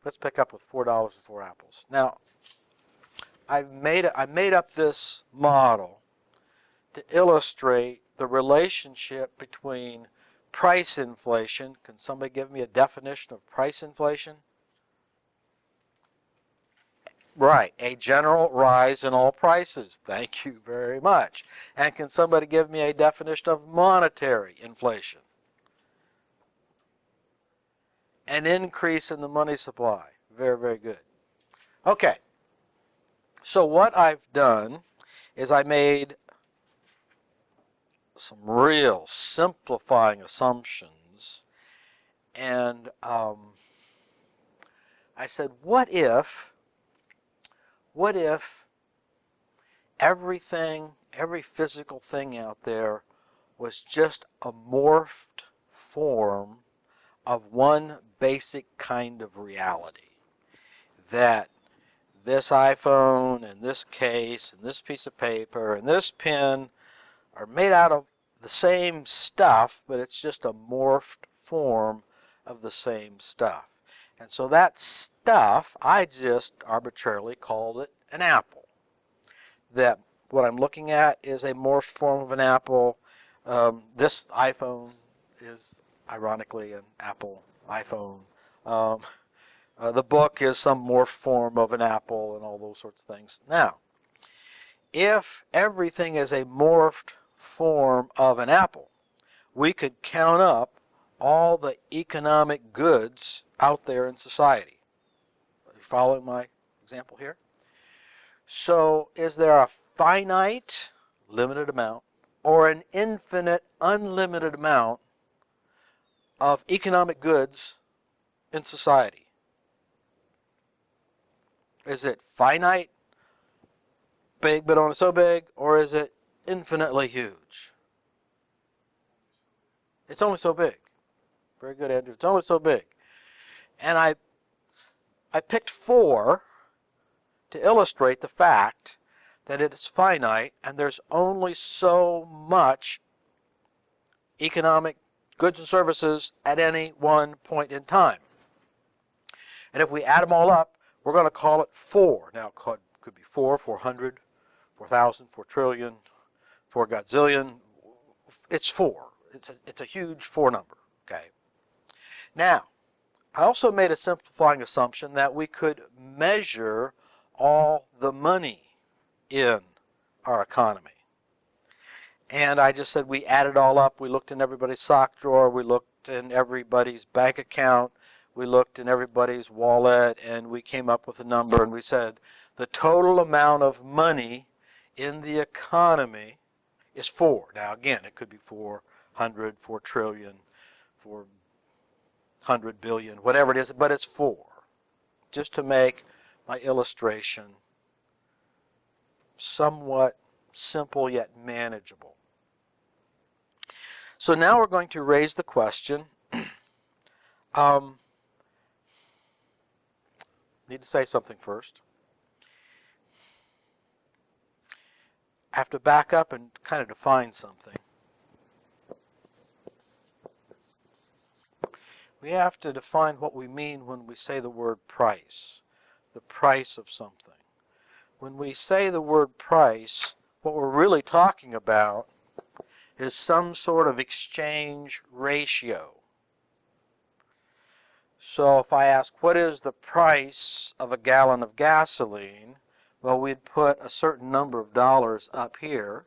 Let's pick up with $4 and 4 apples. Now, I made up this model to illustrate the relationship between price inflation. Can somebody give me a definition of price inflation? Right, a general rise in all prices. Thank you very much. And can somebody give me a definition of monetary inflation? An increase in the money supply. Very, very good. Okay, so what I've done is I made some real simplifying assumptions, and I said, what if everything, every physical thing out there was just a morphed form of one basic kind of reality? That this iPhone and this case and this piece of paper and this pen are made out of the same stuff, but it's just a morphed form of the same stuff. And so that stuff, I just arbitrarily called it an apple. That what I'm looking at is a morphed form of an apple. This iPhone is ironically an Apple iPhone. The book is some morphed form of an apple and all those sorts of things. Now, if everything is a morphed form of an apple, we could count up all the economic goods out there in society. Are you following my example here? So is there a finite, limited amount, or an infinite, unlimited amount of economic goods in society? Is it finite, big but only so big, or is it infinitely huge? It's only so big. Very good, Andrew. It's only so big. And I picked 4 to illustrate the fact that it is finite and there's only so much economic goods and services at any one point in time. And if we add them all up, we're going to call it 4. Now, it could be 4, 400, 4,000, 4 trillion, 4 godzillion. It's 4. It's a huge 4 number. Okay. Now, I also made a simplifying assumption that we could measure all the money in our economy. And I just said we added all up. We looked in everybody's sock drawer. We looked in everybody's bank account. We looked in everybody's wallet, and we came up with a number, and we said the total amount of money in the economy is 4. Now, again, it could be 400, 4 trillion, 400 billion, whatever it is, but it's 4, just to make my illustration somewhat simple yet manageable. So now we're going to raise the question. Need to say something first. I have to back up and kind of define something. We have to define what we mean when we say the word price, the price of something. When we say the word price, what we're really talking about is some sort of exchange ratio. So if I ask, what is the price of a gallon of gasoline? Well, we'd put a certain number of dollars up here,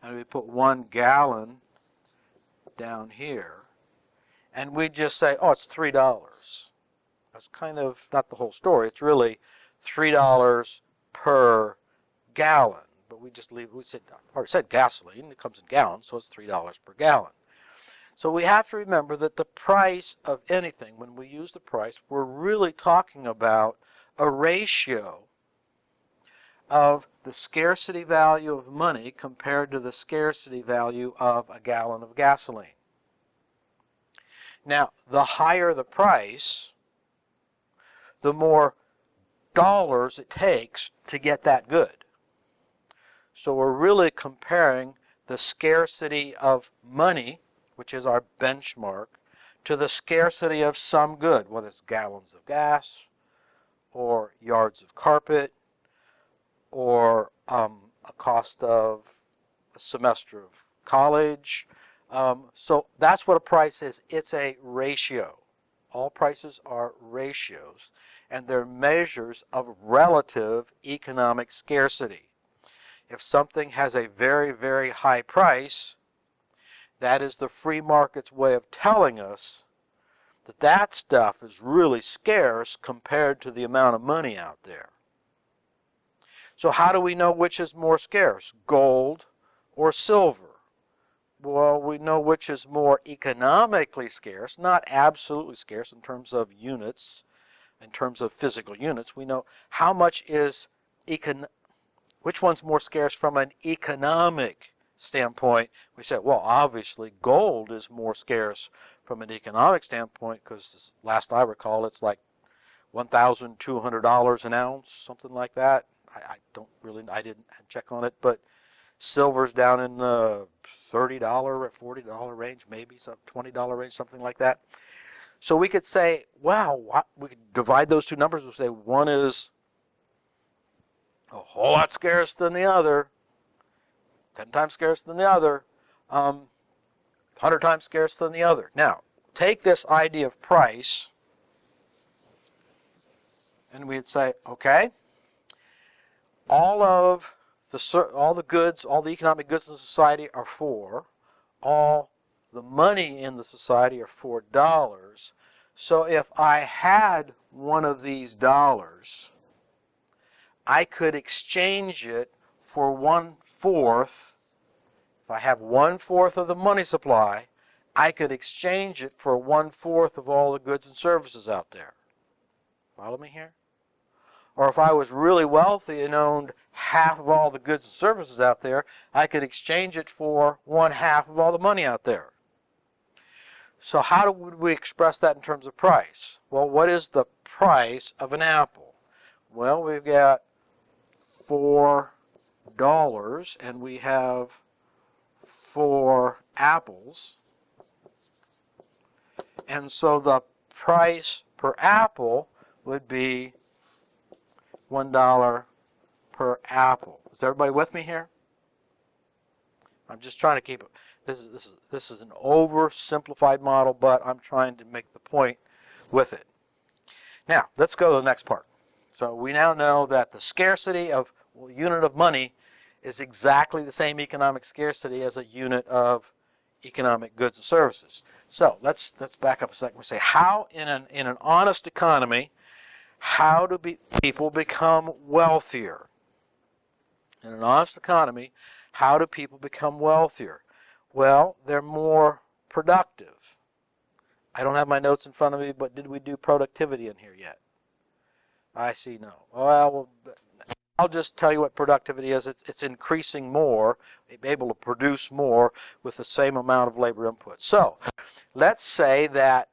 and we'd put 1 gallon down here, and we'd just say, oh, it's $3. That's kind of not the whole story. It's really $3 per gallon. But we just leave, we said, I already said gasoline, it comes in gallons, so it's $3 per gallon. So we have to remember that the price of anything, when we use the price, we're really talking about a ratio of the scarcity value of money compared to the scarcity value of a gallon of gasoline. Now, the higher the price, the more dollars it takes to get that good. So we're really comparing the scarcity of money, which is our benchmark, to the scarcity of some good, whether it's gallons of gas, or yards of carpet, or a cost of a semester of college. So that's what a price is. It's a ratio. All prices are ratios, and they're measures of relative economic scarcity. If something has a very, very high price, that is the free market's way of telling us that that stuff is really scarce compared to the amount of money out there. So how do we know which is more scarce, gold or silver? Well, we know which is more economically scarce, not absolutely scarce in terms of units, in terms of physical units. We know how much is which one's more scarce from an economic standpoint. We said, well, obviously gold is more scarce from an economic standpoint because last I recall it's like $1,200 an ounce, something like that. I didn't check on it, but silver's down in the $30 or $40 range, maybe some $20 range, something like that. So we could say, wow, we could divide those two numbers and say one is a whole lot scarce than the other, 10 times scarce than the other, 100 times scarce than the other. Now, take this idea of price, and we'd say, okay, all the goods, all the economic goods in society are $4. All the money in the society are $4. So if I had one of these dollars, I could exchange it for 1/4. If I have 1/4 of the money supply, I could exchange it for 1/4 of all the goods and services out there. Follow me here? Or if I was really wealthy and owned half of all the goods and services out there, I could exchange it for 1/2 of all the money out there. So how would we express that in terms of price? Well, what is the price of an apple? Well, we've got $4 and we have 4 apples. And so the price per apple would be $1 per apple. Is everybody with me here? I'm just trying to keep it. This is an oversimplified model, but I'm trying to make the point with it. Now, let's go to the next part. So we now know that the scarcity of a unit of money is exactly the same economic scarcity as a unit of economic goods and services. So let's back up a second. We say, how in an honest economy, how do people become wealthier? In an honest economy, how do people become wealthier? Well, they're more productive. I don't have my notes in front of me, but did we do productivity in here yet? I see no. Well, I'll just tell you what productivity is. It's increasing more, able to produce more with the same amount of labor input. So let's say that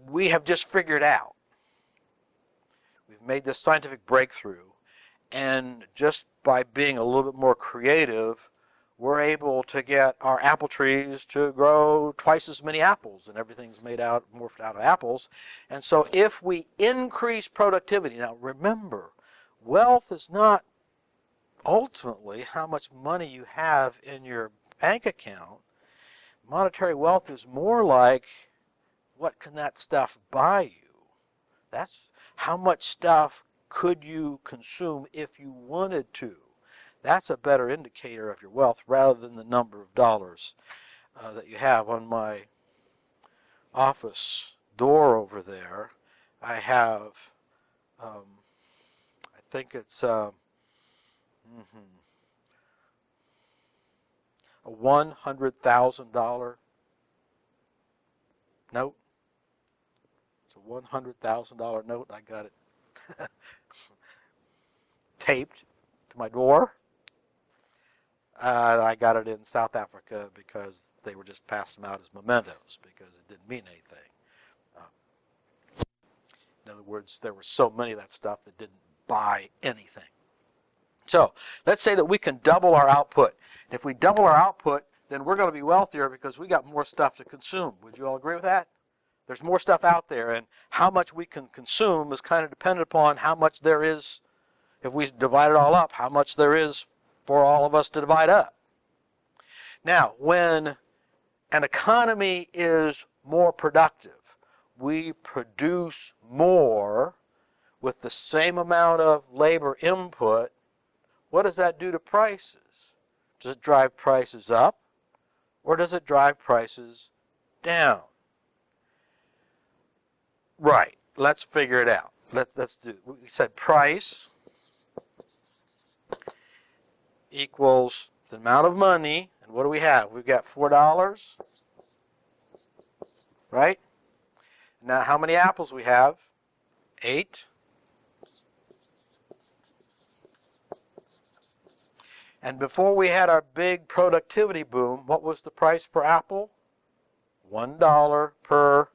we have just figured out, we've made this scientific breakthrough, and just by being a little bit more creative, we're able to get our apple trees to grow twice as many apples, and everything's morphed out of apples. And so if we increase productivity, now remember, wealth is not ultimately how much money you have in your bank account. Monetary wealth is more like, what can that stuff buy you? That's how much stuff could you consume if you wanted to. That's a better indicator of your wealth rather than the number of dollars that you have. On my office door over there, I have, I think it's a $100,000 note. It's a $100,000 note. I got it taped to my door. I got it in South Africa because they were just passing them out as mementos because it didn't mean anything. In other words, there were so many of that stuff that didn't buy anything. So let's say that we can double our output. If we double our output, then we're going to be wealthier because we got more stuff to consume. Would you all agree with that? There's more stuff out there, and how much we can consume is kind of dependent upon how much there is, if we divide it all up, how much there is for all of us to divide up. Now, when an economy is more productive, we produce more with the same amount of labor input, what does that do to prices? Does it drive prices up, or does it drive prices down? Right, let's figure it out. Let's do, we said price equals the amount of money, and what do we have? We've got $4, right? Now, how many apples we have? 8. And before we had our big productivity boom, what was the price per apple? $1 per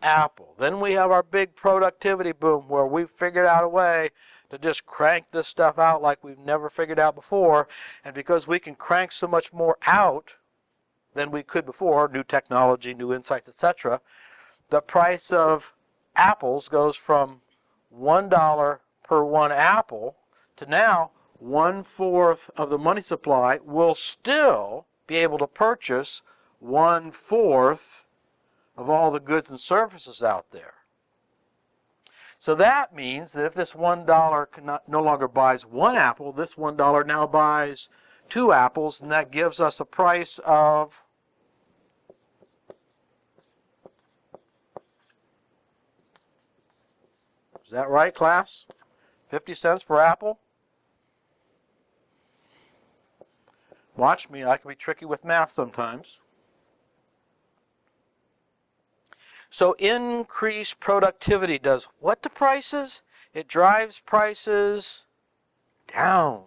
apple. Then we have our big productivity boom where we figured out a way to just crank this stuff out like we've never figured out before. And because we can crank so much more out than we could before, new technology, new insights, etc., the price of apples goes from $1 per one apple to now 1/4 of the money supply will still be able to purchase 1/4 of all the goods and services out there. So that means that if this $1 no longer buys one apple, this $1 now buys 2 apples, and that gives us a price of is that right, class? 50 cents per apple? Watch me, I can be tricky with math sometimes. So increased productivity does what to prices? It drives prices down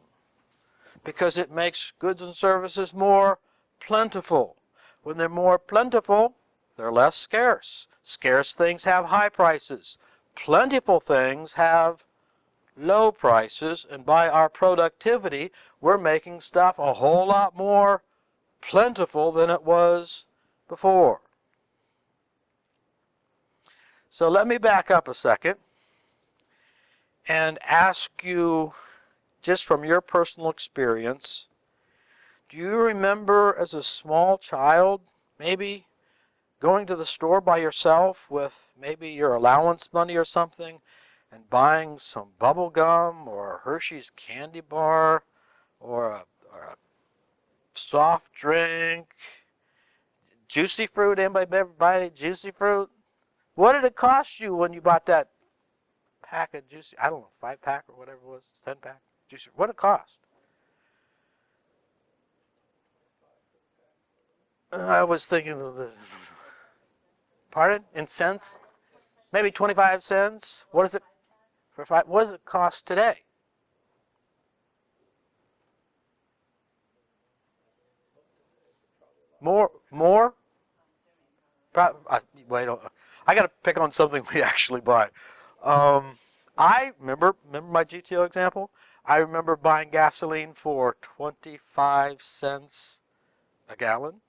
because it makes goods and services more plentiful. When they're more plentiful, they're less scarce. Scarce things have high prices. Plentiful things have low prices, and by our productivity, we're making stuff a whole lot more plentiful than it was before. So let me back up a second and ask you, just from your personal experience, do you remember as a small child maybe going to the store by yourself with maybe your allowance money or something and buying some bubble gum or a Hershey's candy bar or a soft drink, juicy fruit? Anybody ever buy any juicy fruit? What did it cost you when you bought that pack of juicy, I don't know, 5-pack or whatever it was, 10-pack juicy? What did it cost? I was thinking of the, pardon? In cents? Maybe 25 cents? What is it for 5? What does it cost today? More? Wait, I got to pick on something we actually buy. I remember my GTO example. I remember buying gasoline for 25 cents a gallon,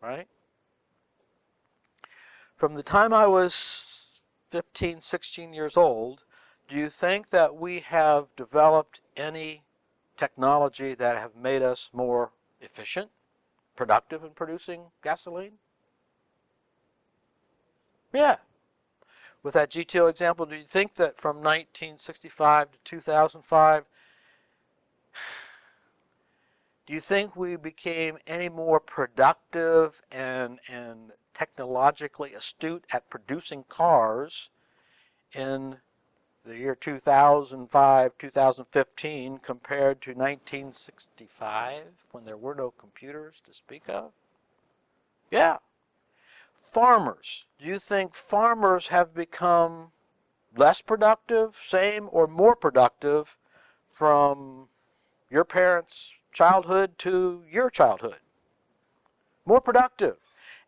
right? From the time I was 15, 16 years old, do you think that we have developed any technology that have made us more efficient, productive in producing gasoline? Yeah. With that GTO example, do you think that from 1965 to 2005, do you think we became any more productive and technologically astute at producing cars in the year 2005, 2015 compared to 1965 when there were no computers to speak of? Yeah. Farmers. Do you think farmers have become less productive, same, or more productive from your parents' childhood to your childhood? More productive.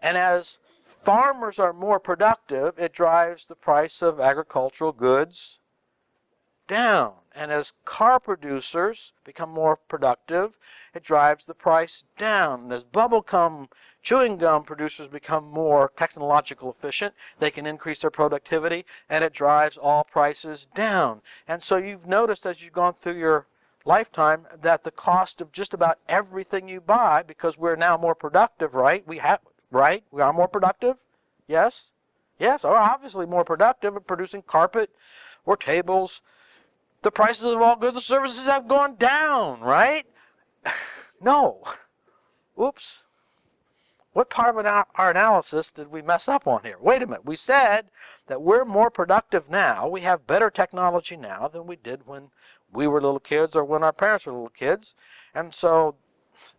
And as farmers are more productive, it drives the price of agricultural goods down. And as car producers become more productive, it drives the price down. And as bubble gum Chewing gum producers become more technological efficient. They can increase their productivity, and it drives all prices down. And so you've noticed as you've gone through your lifetime that the cost of just about everything you buy, because we're now more productive, right? We are more productive. Yes, yes, are obviously more productive at producing carpet or tables. The prices of all goods and services have gone down, right? No. Oops. What part of our analysis did we mess up on here? Wait a minute. We said that we're more productive now. We have better technology now than we did when we were little kids or when our parents were little kids. And so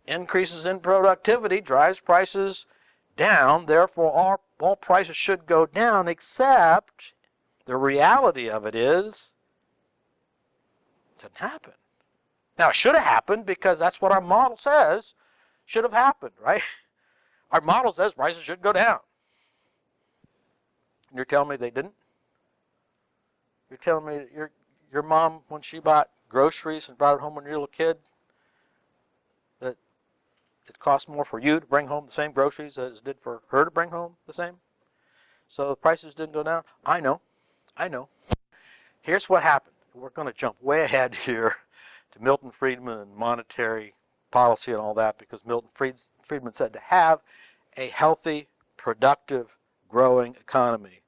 increases in productivity drives prices down. Therefore, all prices should go down, except the reality of it is it didn't happen. Now, it should have happened because that's what our model says should have happened, right? Our model says prices should go down. And you're telling me they didn't? You're telling me your mom, when she bought groceries and brought it home when you were a little kid, that it cost more for you to bring home the same groceries as it did for her to bring home the same? So the prices didn't go down? I know. Here's what happened. We're going to jump way ahead here to Milton Friedman and monetary policy and all that, because Milton Friedman said to have a healthy, productive, growing economy,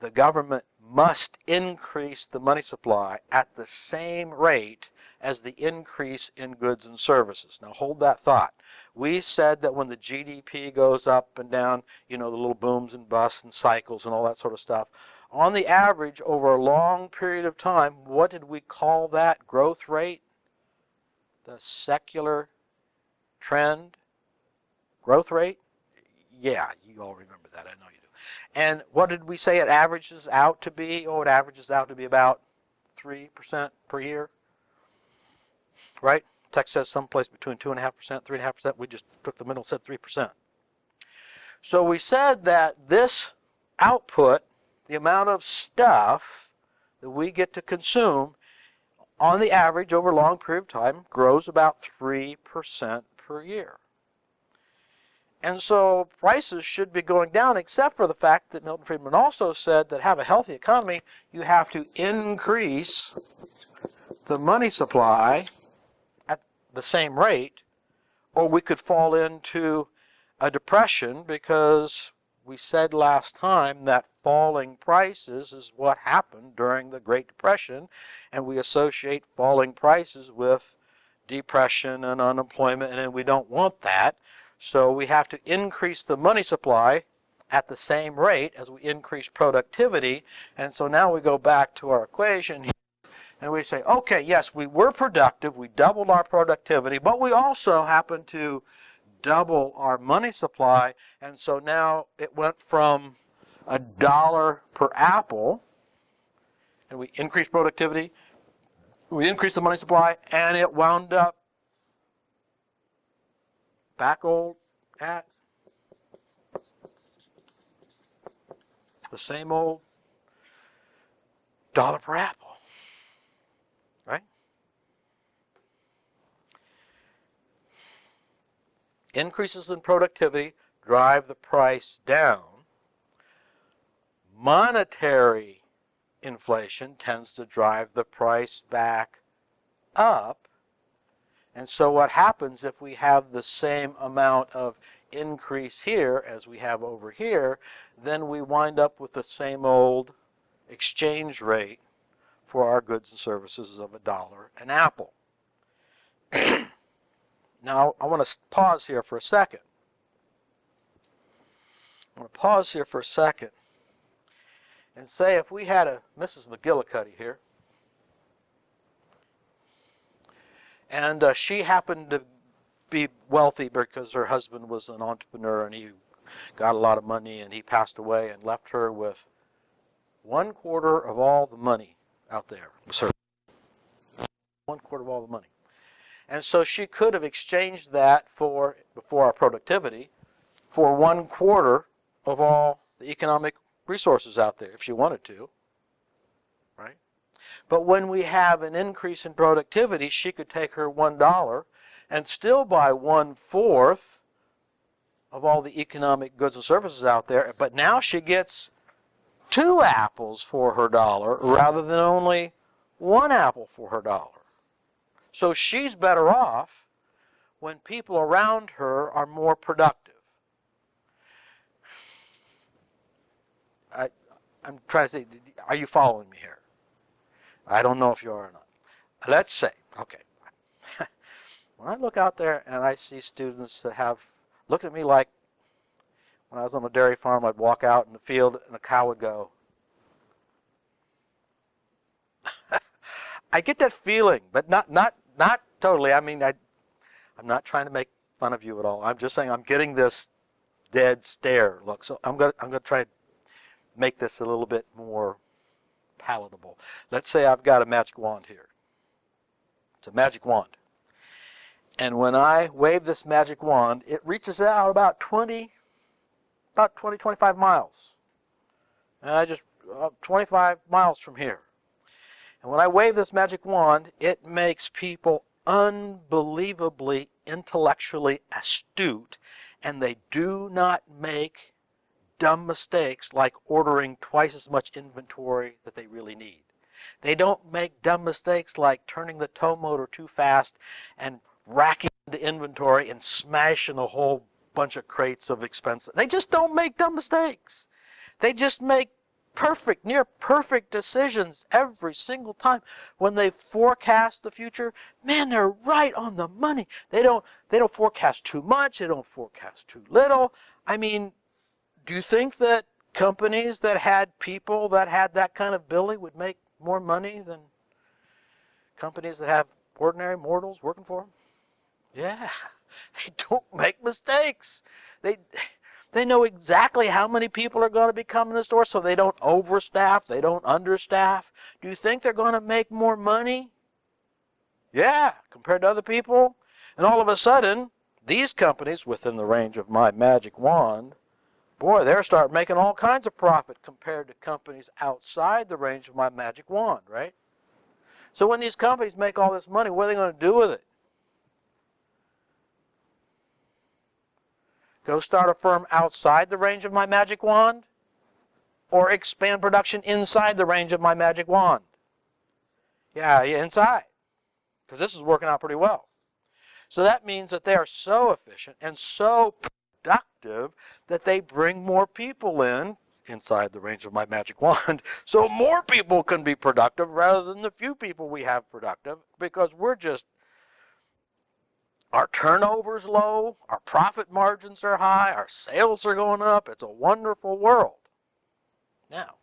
the government must increase the money supply at the same rate as the increase in goods and services. Now hold that thought. We said that when the GDP goes up and down, the little booms and busts and cycles and all that sort of stuff, on the average over a long period of time, what did we call that growth rate? The secular trend growth rate? Yeah, you all remember that. I know you do. And what did we say it averages out to be? Oh, it averages out to be about 3% per year. Right? Text says someplace between 2.5%, 3.5%. We just took the middle and said 3%. So we said that this output, the amount of stuff that we get to consume, on the average over a long period of time, grows about 3% per year. And so prices should be going down, except for the fact that Milton Friedman also said that have a healthy economy, you have to increase the money supply at the same rate, or we could fall into a depression, because we said last time that falling prices is what happened during the Great Depression, and we associate falling prices with depression and unemployment, and we don't want that. So we have to increase the money supply at the same rate as we increase productivity. And so now we go back to our equation here, and we say, okay, yes, we were productive, we doubled our productivity, but we also happened to double our money supply. And so now it went from $1 per apple, and we increased productivity, we increased the money supply, and it wound up back old at the same old $1 per apple, right? Increases in productivity drive the price down. Monetary inflation tends to drive the price back up. And so what happens if we have the same amount of increase here as we have over here, then we wind up with the same old exchange rate for our goods and services of $1 an apple. Now, I want to pause here for a second. and say if we had a Mrs. McGirruddy here, and she happened to be wealthy because her husband was an entrepreneur and he got a lot of money, and he passed away and left her with 1/4 of all the money out there. Was 1/4 of all the money. And so she could have exchanged that for, before our productivity, for 1/4 of all the economic resources out there if she wanted to, right? But when we have an increase in productivity, she could take her $1 and still buy 1/4 of all the economic goods and services out there, but now she gets 2 apples for her dollar rather than only 1 apple for her dollar. So she's better off when people around her are more productive. I'm trying to say, are you following me here? I don't know if you are or not. Let's say, okay, when I look out there and I see students that have looked at me like when I was on a dairy farm, I'd walk out in the field and a cow would go. I get that feeling, but not totally. I mean, I'm not trying to make fun of you at all. I'm just saying I'm getting this dead stare look. So I'm gonna try to make this a little bit more palatable. Let's say I've got a magic wand here. It's a magic wand. And when I wave this magic wand, it reaches out about 25 miles. And I just, 25 miles from here. And when I wave this magic wand, it makes people unbelievably intellectually astute, and they do not make dumb mistakes like ordering twice as much inventory that they really need. They don't make dumb mistakes like turning the tow motor too fast and racking the inventory and smashing a whole bunch of crates of expenses. They just don't make dumb mistakes. They just make perfect, near perfect decisions every single time. When they forecast the future, man, they're right on the money. They don't forecast too much. They don't forecast too little. I mean, do you think that companies that had people that had that kind of ability would make more money than companies that have ordinary mortals working for them? Yeah, they don't make mistakes. They know exactly how many people are going to be coming to the store, so they don't overstaff, they don't understaff. Do you think they're going to make more money? Yeah, compared to other people. And all of a sudden, these companies within the range of my magic wand, boy, they're starting making all kinds of profit compared to companies outside the range of my magic wand, right? So when these companies make all this money, what are they going to do with it? Go start a firm outside the range of my magic wand? Or expand production inside the range of my magic wand? Yeah, inside. Because this is working out pretty well. So that means that they are so efficient and so productive that they bring more people in inside the range of my magic wand. So more people can be productive rather than the few people we have productive, because our turnover's low, our profit margins are high, our sales are going up. It's a wonderful world. Now,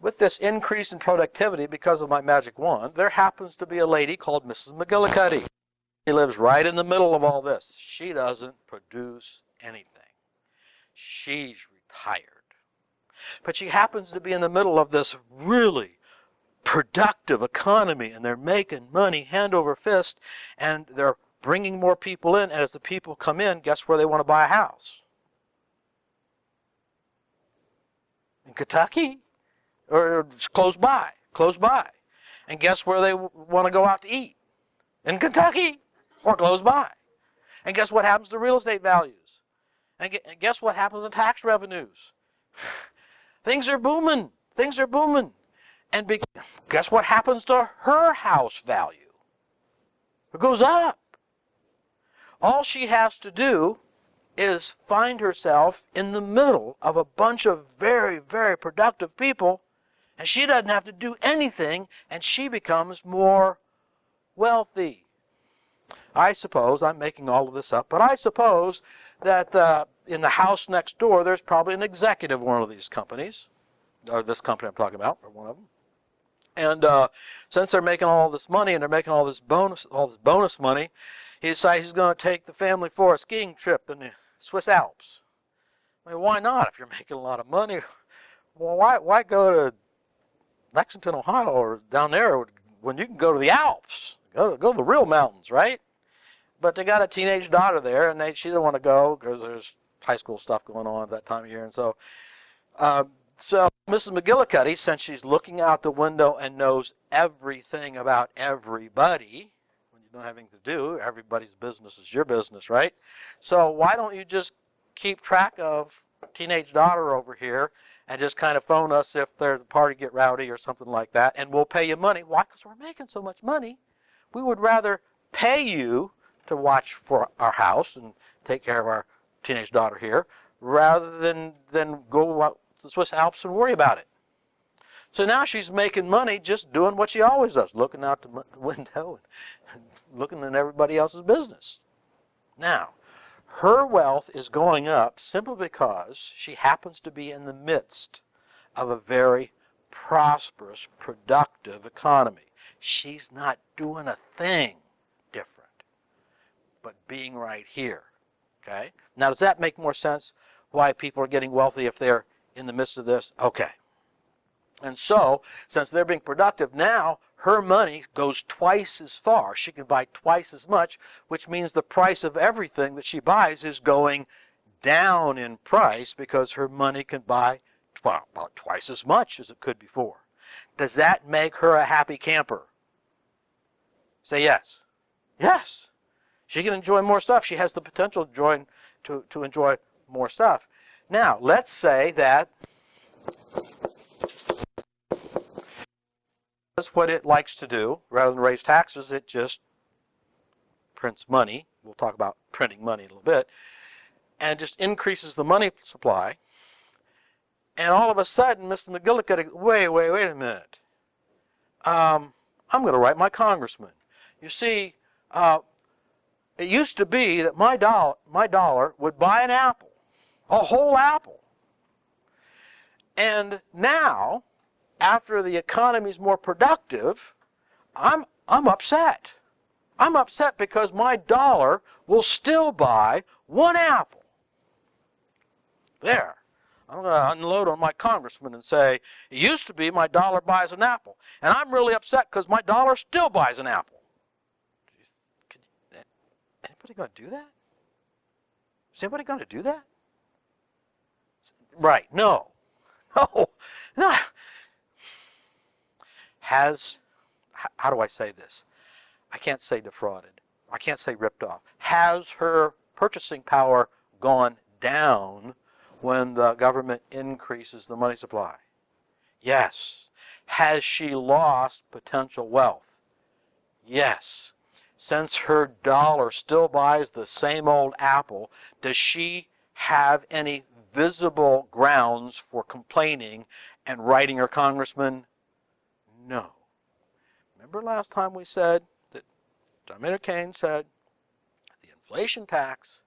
with this increase in productivity because of my magic wand, there happens to be a lady called Mrs. McGirruddy. She lives right in the middle of all this. She doesn't produce anything. She's retired. But she happens to be in the middle of this really productive economy, and they're making money hand over fist, and they're bringing more people in. And as the people come in, guess where they want to buy a house? In Kentucky, or close by. And guess where they want to go out to eat? In Kentucky, or close by. And guess what happens to real estate values? And guess what happens to tax revenues? Things are booming. And guess what happens to her house value? It goes up. All she has to do is find herself in the middle of a bunch of very, very productive people, and she doesn't have to do anything, and she becomes more wealthy. I suppose, I'm making all of this up, but I suppose that in the house next door, there's probably an executive of one of these companies, or this company I'm talking about, or one of them. And since they're making all this money and they're making all this bonus money, he decides he's going to take the family for a skiing trip in the Swiss Alps. I mean, why not? If you're making a lot of money, well, why go to Lexington, Ohio, or down there when you can go to the Alps? Go to the real mountains, right? But they got a teenage daughter there, and she didn't want to go because there's high school stuff going on at that time of year, and so. So Mrs. McGirruddy, since she's looking out the window and knows everything about everybody, when you don't have anything to do. Everybody's business is your business, right? So why don't you just keep track of teenage daughter over here and just kind of phone us if there's a party get rowdy or something like that, and we'll pay you money. Why? Because we're making so much money. We would rather pay you to watch for our house and take care of our teenage daughter here rather than go out to the Swiss Alps and worry about it. So now she's making money just doing what she always does, looking out the window and looking at everybody else's business. Now, her wealth is going up simply because she happens to be in the midst of a very prosperous, productive economy. She's not doing a thing different, but being right here. Okay? Now, does that make more sense why people are getting wealthy if they're in the midst of this? Okay. And so, since they're being productive, now her money goes twice as far. She can buy twice as much, which means the price of everything that she buys is going down in price because her money can buy about twice as much as it could before. Does that make her a happy camper? Say yes. Yes. She can enjoy more stuff. She has the potential to enjoy more stuff. Now, let's say that what it likes to do, rather than raise taxes, it just prints money. We'll talk about printing money in a little bit. And just increases the money supply. And all of a sudden, Mr. McGirruddy, wait a minute. I'm going to write my congressman. You see, it used to be that my dollar would buy an apple, a whole apple. And now, after the economy is more productive, I'm upset. I'm upset because my dollar will still buy one apple. There. I'm going to unload on my congressman and say, it used to be my dollar buys an apple. And I'm really upset because my dollar still buys an apple. Anybody going to do that? Is anybody going to do that? Right. No. No. No. How do I say this? I can't say defrauded. I can't say ripped off. Has her purchasing power gone down when the government increases the money supply? Yes. Has she lost potential wealth? Yes. Since her dollar still buys the same old apple, does she have any visible grounds for complaining and writing her congressman? No. Remember last time we said that John Maynard Keynes said the inflation tax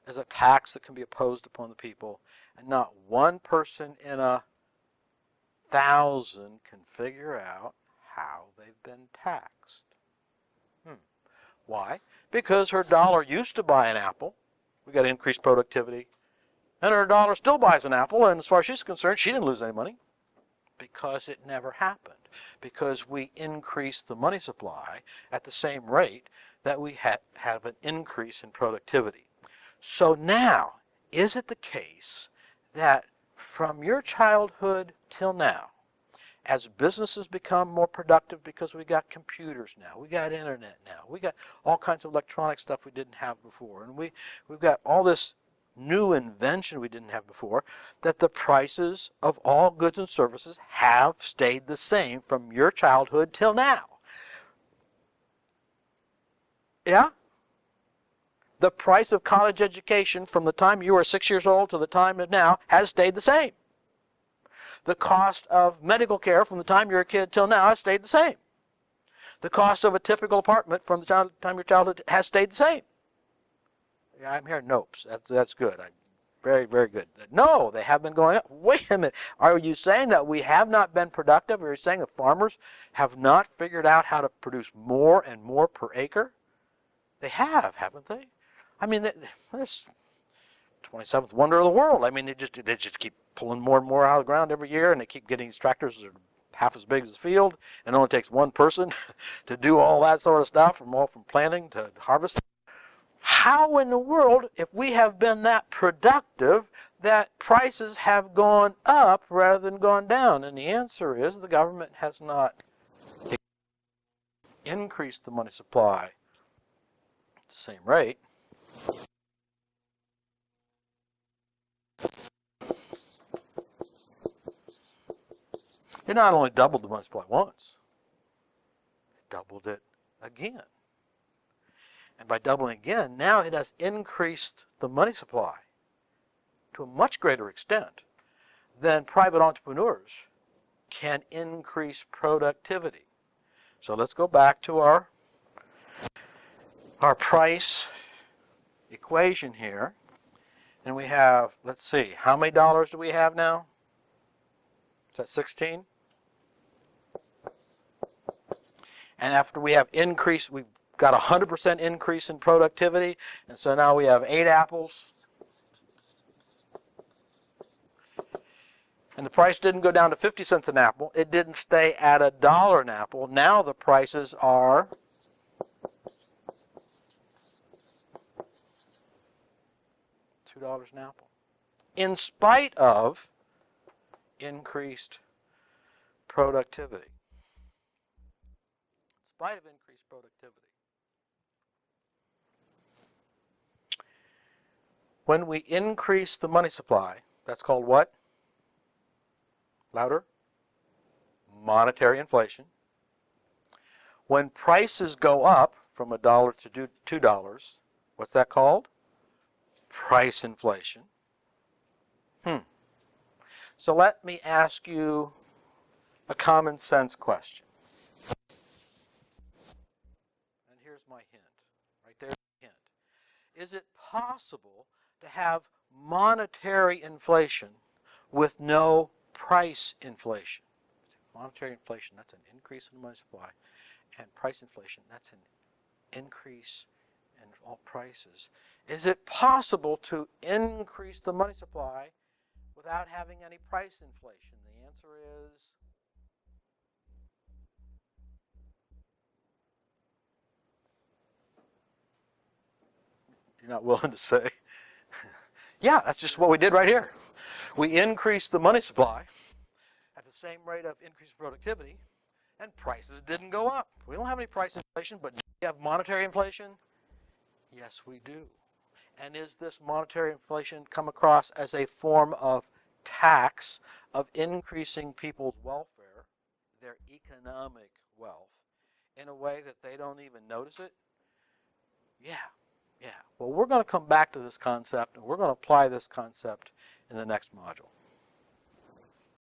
is a tax that can be imposed upon the people, and not one person in 1,000 can figure out how they've been taxed. Why? Because her dollar used to buy an apple. We got increased productivity. And her dollar still buys an apple, and as far as she's concerned, she didn't lose any money. Because it never happened. Because we increased the money supply at the same rate that we have an increase in productivity. So now, is it the case that from your childhood till now, as businesses become more productive because we got computers now, we got internet now, we got all kinds of electronic stuff we didn't have before, and we've got all this new invention we didn't have before, that the prices of all goods and services have stayed the same from your childhood till now? Yeah? The price of college education from the time you were 6 years old to the time of now has stayed the same. The cost of medical care from the time you're a kid till now has stayed the same. The cost of a typical apartment from the time of your childhood has stayed the same. Yeah, I'm hearing nopes. That's good. Very, very good. No, they have been going up. Wait a minute. Are you saying that we have not been productive? Or are you saying that farmers have not figured out how to produce more and more per acre? They have, haven't they? I mean, this 27th wonder of the world. I mean, they just keep pulling more and more out of the ground every year, and they keep getting these tractors that are half as big as the field, and it only takes one person to do all that sort of stuff, from planting to harvest. How in the world, if we have been that productive, that prices have gone up rather than gone down? And the answer is the government has not increased the money supply the same rate, it not only doubled the money supply once, it doubled it again. And by doubling again, now it has increased the money supply to a much greater extent than private entrepreneurs can increase productivity. So let's go back to our price equation here. And we have, let's see, how many dollars do we have now? Is that 16? And after we have increase, we've got 100% increase in productivity. And so now we have 8 apples. And the price didn't go down to 50 cents an apple. It didn't stay at $1 an apple. Now the prices are $2 an apple. In spite of increased productivity. In spite of increased productivity. When we increase the money supply, that's called what? Louder? Monetary inflation. When prices go up from $1 to $2, what's that called? Price inflation. So let me ask you a common sense question. And here's my hint. Right there's the hint. Is it possible to have monetary inflation with no price inflation? Monetary inflation, that's an increase in the money supply. And price inflation, that's an increase in all prices. Is it possible to increase the money supply without having any price inflation? The answer is you're not willing to say. Yeah, that's just what we did right here. We increased the money supply at the same rate of increased productivity, and prices didn't go up. We don't have any price inflation, but do we have monetary inflation? Yes, we do. And is this monetary inflation come across as a form of tax, of increasing people's welfare, their economic wealth, in a way that they don't even notice it? Yeah. Well, we're going to come back to this concept, and we're going to apply this concept in the next module.